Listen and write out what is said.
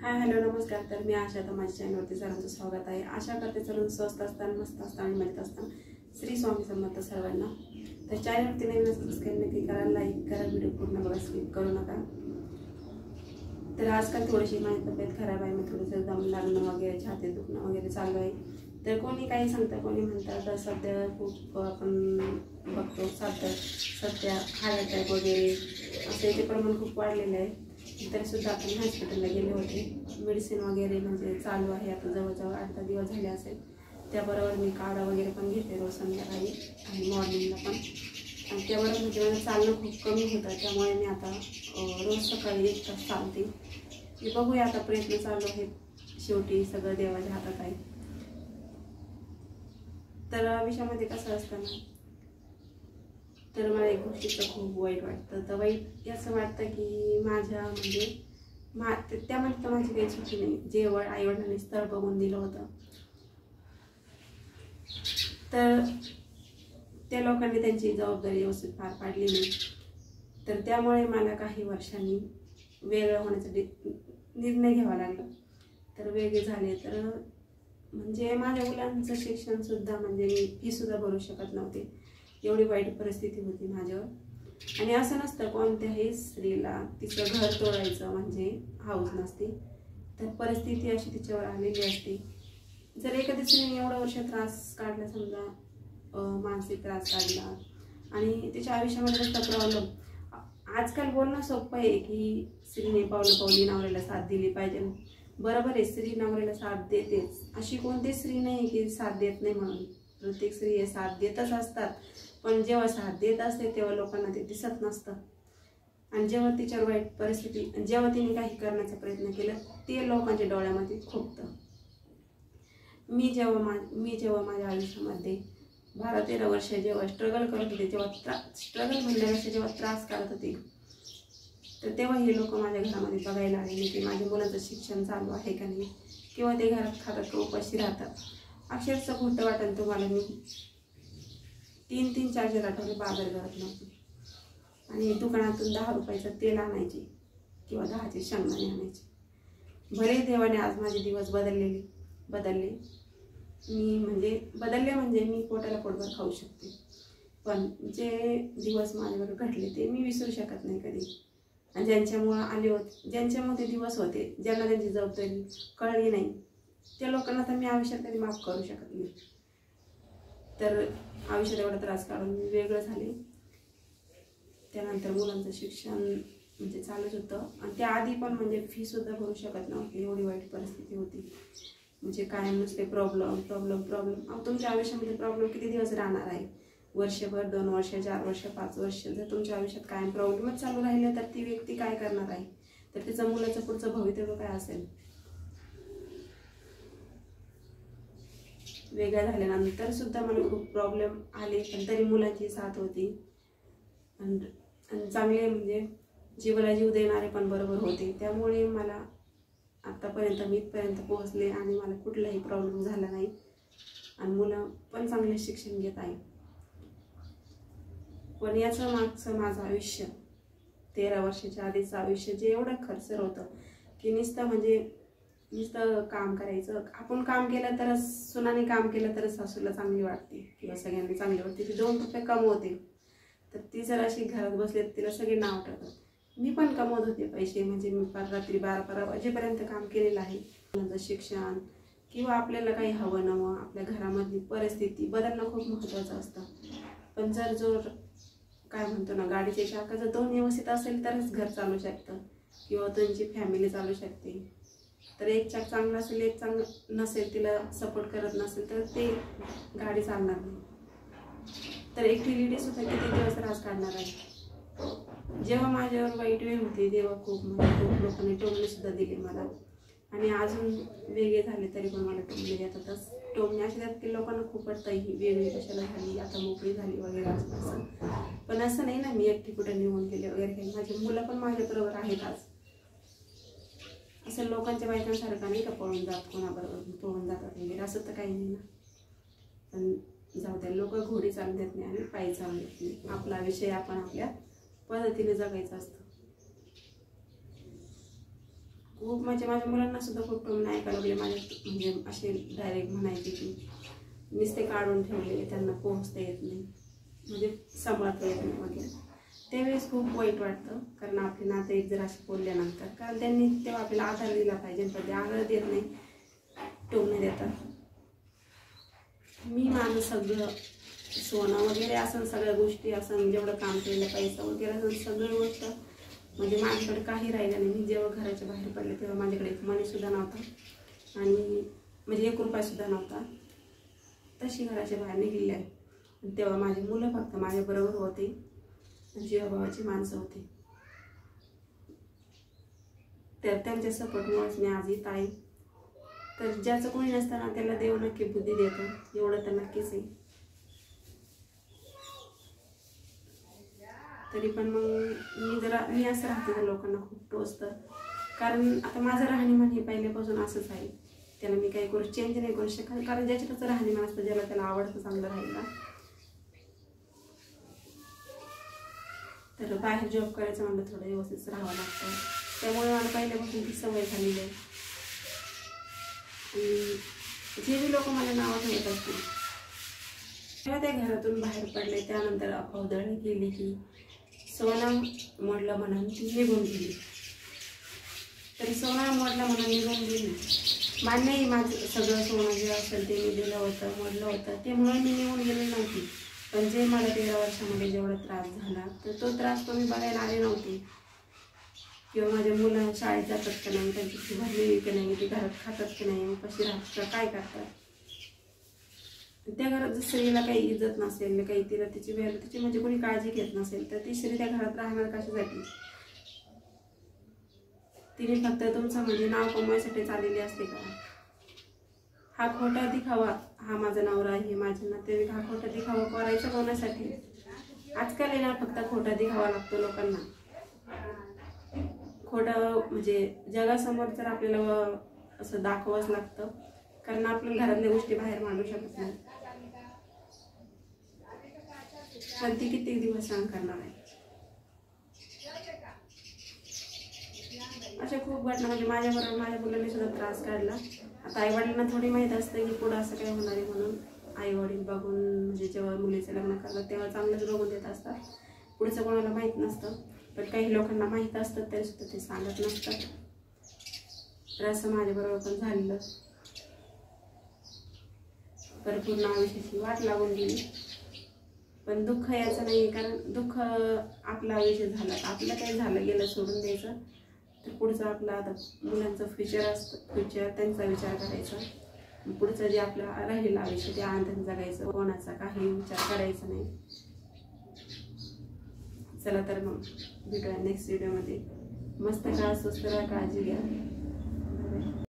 Hi hello नमस्कार। तर मी आशा, तर माझ्या चॅनलवरती सर्वांचं स्वागत आहे। आशा करते सर्व स्वस्त असताना, मस्त असताना आणि मजेत असताना। श्री स्वामी समर्थ सर्वांना। तर चॅनलवरती नवीन सबस्क्राईब नक्की करा, लाईक करा, व्हिडिओ पूर्ण बघा, स्किप करू नका। तर आजकाल थोडीशी माझी तब्येत खराब आहे, मी थोडंसं दम लागणं वगैरे, छाती दुखणं वगैरे चालू आहे। तर कोणी काही सांगतं, कोणी म्हणतात तर सध्या खूप आपण बघतो सध्या हार्ट अटॅक वगैरे असे याचे प्रमाण खूप वाढलेले आहे। तरीसुद्धा आपण हॉस्पिटलला गेले होते, मेडिसिन वगैरे म्हणजे चालू आहे। आता जवळजवळ 8-10 दिवस झाले असेल। त्याबरोबर मी काढा वगैरे पण घेते रोज संध्याकाळी आणि मॉर्निंगला पण। आणि त्याबरोबर म्हणजे माझं चालणं खूप कमी होतं, त्यामुळे मी आता रोज सकाळी 1 तास चालते। मी बघूया, आता प्रयत्न चालू आहेत, शेवटी सगळं देवाच्या हातात आहे। तर आयुष्यामध्ये कसं असतं ना, तर मला एक गोष्टीचं खूप वाईट वाटतं। तर वाईट असं वाटतं की माझ्या म्हणजे त्यामध्ये तर माझी काही चुकी नाही। जे आईवडिलांनी स्थळ बघून दिलं होतं, तर त्या लोकांनी त्यांची जबाबदारी व्यवस्थित पार पाडली नाही। तर त्यामुळे मला काही वर्षांनी वेगळं होण्याचा निर्णय घ्यावा लागला। तर वेगळे झाले तर म्हणजे माझ्या मुलांचं शिक्षण सुद्धा म्हणजे मी फीसुद्धा भरू शकत नव्हते, एवढी वाईट परिस्थिती होती माझ्यावर। आणि असं नसतं, कोणत्याही स्त्रीला तिचं घर तोडायचं म्हणजे हाऊस नसते, तर परिस्थिती अशी तिच्यावर आलेली असते। जर एखाद्या स्त्रीने एवढा वर्ष त्रास काढला, समजा मानसिक त्रास काढला आणि तिच्या आयुष्यामध्ये नसता प्रॉब्लेम। आजकाल बोलणं सोपं आहे की स्त्रीने पावली नवऱ्याला साथ दिली पाहिजे, बरोबर आहे, स्त्री नवऱ्याला साथ देतेच, अशी कोणती स्त्री नाही की साथ देत नाही म्हणून। प्रत्येक स्त्री हे साथ देतच असतात, पण जेव्हा साथ देत असते तेव्हा लोकांना ते दिसत नसतं। आणि जेव्हा तिच्यावर वाईट परिस्थिती, जेव्हा तिने काही करण्याचा प्रयत्न केला, ते लोकांच्या डोळ्यामध्ये खुपतं। मी जेव्हा माझ्या आयुष्यामध्ये 12-13 वर्ष जेव्हा स्ट्रगल करत होते, जेव्हा स्ट्रगल म्हणण्यापेक्षा जेव्हा त्रास काढत होते, तर तेव्हा हे लोक माझ्या घरामध्ये बघायला आले की माझ्या मुलाचं शिक्षण चालू आहे का नाही, किंवा ते घरात खातात का उपाशी राहतात। अक्षरशः खोटं वाटेल तुम्हाला, मी 3-3, 4-4 आठवडे बाजार करत नव्हते आणि दुकानातून 10 रुपयाचं तेल आणायचे किंवा 10चे शेंगदाणे आणायचे। भले देवाने आज माझे दिवस बदलले, म्हणजे मी पोटाला पोटभर खाऊ शकते, पण जे दिवस माझ्यावर घडले ते मी विसरू शकत नाही कधी। आणि ज्यांच्यामुळे दिवस होते, ज्यांना त्यांची जबाबदारी कळली नाही, त्या लोकांना तर मी आयुष्यात कधी माफ करू शकत नाही। तर आयुष्यात एवढा त्रास काढून मी वेगळं झाले। त्यानंतर मुलांचं शिक्षण म्हणजे चालूच होतं, आणि त्याआधी पण म्हणजे फीसुद्धा भरू शकत नव्हती, एवढी वाईट परिस्थिती होती। म्हणजे कायम नुसते प्रॉब्लेम। तुमच्या आयुष्यामध्ये प्रॉब्लेम किती दिवस राहणार आहे? वर्षभर, 2 वर्ष, 4 वर्ष, 5 वर्ष जर तुमच्या आयुष्यात कायम प्रॉब्लेमच चालू राहिले, तर ती व्यक्ती काय करणार आहे? तर तिचं मुलाचं पुढचं भवितव्य काय असेल? वेगळ्या झाल्यानंतर सुद्धा मला खूप प्रॉब्लेम आले, पण तरी मुलांची साथ होती। आणि चांगले म्हणजे जीवाला जीव देणारे पण बरोबर होते, त्यामुळे मला आतापर्यंत मी इथपर्यंत पोहोचले आणि मला कुठलाही प्रॉब्लेम झाला नाही। आणि मुलं पण चांगले शिक्षण घेत आहे। पण याचं मागचं माझं आयुष्य, 13 वर्षाच्या आधीचं आयुष्य, जे एवढं खर्चर होतं की नुसतं काम करायचं। आपण काम केलं तरच, सुनाने काम केलं तरच सासूला चांगली वाटते किंवा सगळ्यांनी चांगली वाटते। ती 2 रुपये कमवते, तर ती जर अशी घरात बसली तर तिला सगळे नाव ठेवतात। मी पण कमवत होते पैसे, म्हणजे मी रात्री 12-12 वाजेपर्यंत काम केलेलं आहे। मुलांचं शिक्षण किंवा आपल्याला काही हवं नवं, आपल्या घरामधली परिस्थिती बदलणं खूप महत्त्वाचं असतं। पण जर काय म्हणतो ना, गाडीचे चाक जर 2 व्यवस्थित असेल तरच घर चालू शकतं किंवा तुमची फॅमिली चालू शकते। तर एक चाक चांगला असेल, एक चांगलं नसेल, तिला सपोर्ट करत नसेल, तर ते गाडी चालणार नाही। तर एकटी लेडी सुद्धा किती दिवस त्रास काढणार आहे? जेव्हा माझ्यावर वाईट वेळ होती, तेव्हा खूप लोकांनी टोमणे सुद्धा दिले मला, आणि अजून वेगळे झाले तरी पण मला टोमणे देतातच। टोमणे असे देतात की लोकांना खूप वाटतं ही वेगळी कशाला झाली, आता मोकळी झाली वगैरे असं। पण असं नाही ना, मी एकटी कुठे निघून गेले वगैरे काही, माझी मुलं पण माझ्याबरोबर आहेत आज। असं लोकांच्या बायकांसारखं नाही का पळून कोणाबरोबर पळून जातात वगैरे, असं तर काही नाही ना। पण जाऊ द्या, लोक घोडी चालू देत नाही आणि पायी चालू देत नाही। आपला विषय आपण आपल्या पद्धतीने जगायचं असतं। खूप म्हणजे माझ्या मुलांना सुद्धा खूप टोमणे ऐकायला लागले माझ्या, म्हणजे असे डायरेक्ट म्हणायचे की नुसते काढून ठेवले, त्यांना पोहोचता येत नाही, म्हणजे सांभाळता येत नाही वगैरे. त्यावेळेस खूप वाईट वाटतं, कारण आपले नातेवाईक जर असे बोलल्यानंतर, कारण त्यांनी तेव्हा आपल्याला आधार दिला पाहिजे, पण ते आधार देत नाही, टोमणे देतात. मी माझं सगळं सोनं वगैरे असं, सगळ्या गोष्टी असं, जेवढं काम केलेलं, पैसा वगैरे असं सगळी गोष्ट, म्हणजे माझ्याकडे काही राहिलं नाही. मी जेव्हा घराच्या बाहेर पडले तेव्हा माझ्याकडे एक मनीसुद्धा नव्हता, आणि म्हणजे 1 रुपयासुद्धा नव्हता. तशी घराच्या बाहेर निघलेली आहे. तेव्हा माझी मुलं फक्त माझ्याबरोबर होते, जीवाभावाची माणसं होती. तर त्यांच्या सपोर्टमुळेच मी आज इथं आहे. तर ज्याचं कोणी नसताना त्याला देव नक्की बुद्धी देतो, एवढं तर नक्कीच आहे. तरी पण मग मी असं राहते तर लोकांना खूप टोचतं, कारण आता माझं राहणीमान हे पहिल्यापासून असंच आहे. त्याला मी काही करू चेंज नाही करू शकत, कारण ज्याच्या त्याचं राहणीमान असतं, ज्याला त्याला आवडतं चांगलं राहायला. तर बाहेर जॉब करायचं म्हणलं थोडं व्यवस्थित राहावं लागतं, त्यामुळे मला पहिल्यापासून ती सवय झालेली आहे. आणि जे बी लोक मला नावं ठेवत असतील, तेव्हा त्या घरातून बाहेर पडले, त्यानंतर अवदळी गेली की सोनं मोडलं म्हणून ती निघून गेली. तरी सोनं मोडलं म्हणून निघून गेली, मान्य आहे, माझं सगळं सोनं जे असेल ते मी दिलं होतं, मोडलं होतं, ते म्हणून मी निघून गेली नव्हती. पण जे मला 13 वर्षामध्ये जेवढा त्रास झाला, तर तो त्रास मी बघायला आले नव्हते, किंवा माझ्या मुलं शाळेत जातात का नाही, त्यांची फी भरलेली की नाही, ते घरात खातात की नाही, कशी राहतात, काय करतात. त्या घरात जर स्त्रीला काही इज्जत नसेल, काही तिला तिची व्हॅल्यू, तिची म्हणजे कोणी काळजी घेत नसेल, तर ती स्त्री त्या घरात राहणार कशासाठी? तिने फक्त तुमचं म्हणजे नाव कमवायसाठी आलेली असते का? हा खोटा दिखावा, हा माझा नवरा, हे माझे नातेवाईक, हा खोटा दिखावा करायचा कोणासाठी? आजकाल आहे ना, फक्त खोटा दिखावा लागतो लोकांना. खोटं म्हणजे जगासमोर तर आपल्याला असं दाखवावंच लागतं, कारण आपण घरातल्या गोष्टी बाहेर मांडू शकत नाही. पण ती किती दिवस सहन करणार आहे? अशा खूप घटना, म्हणजे माझ्याबरोबर माझ्या मुलांनी सुद्धा त्रास काढला. आता आईवडिलांना थोडी माहीत असतं की पुढं असं काय होणार आहे म्हणून. आईवडील बघून, म्हणजे जेव्हा मुलीचं लग्न करतात तेव्हा चांगलंच बघून देत असतात, पुढचं कोणाला माहीत नसतं. पण काही लोकांना माहीत असतं तरी सुद्धा ते सांगत नसतात. तर असं माझ्याबरोबर पण झालेलं. पूर्ण आयुष्याची वाट लागून गेली. पण दुःख याचं नाही, कारण दुःख आपलं आयुष्य झालं, आपलं काही झालं गेलं सोडून द्यायचं. तर पुढचं आपलं आता मुलांचं फ्युचर असतं, फ्युचर त्यांचा विचार करायचा. पुढचं जे आपलं राहिलेलं आयुष्य ते आनंदाने जगायचं, कोणाचा काही विचार करायचा नाही. चला तर मग भेटूया नेक्स्ट व्हिडिओमध्ये. मस्त राहा, स्वस्त राहा, काळजी घ्या.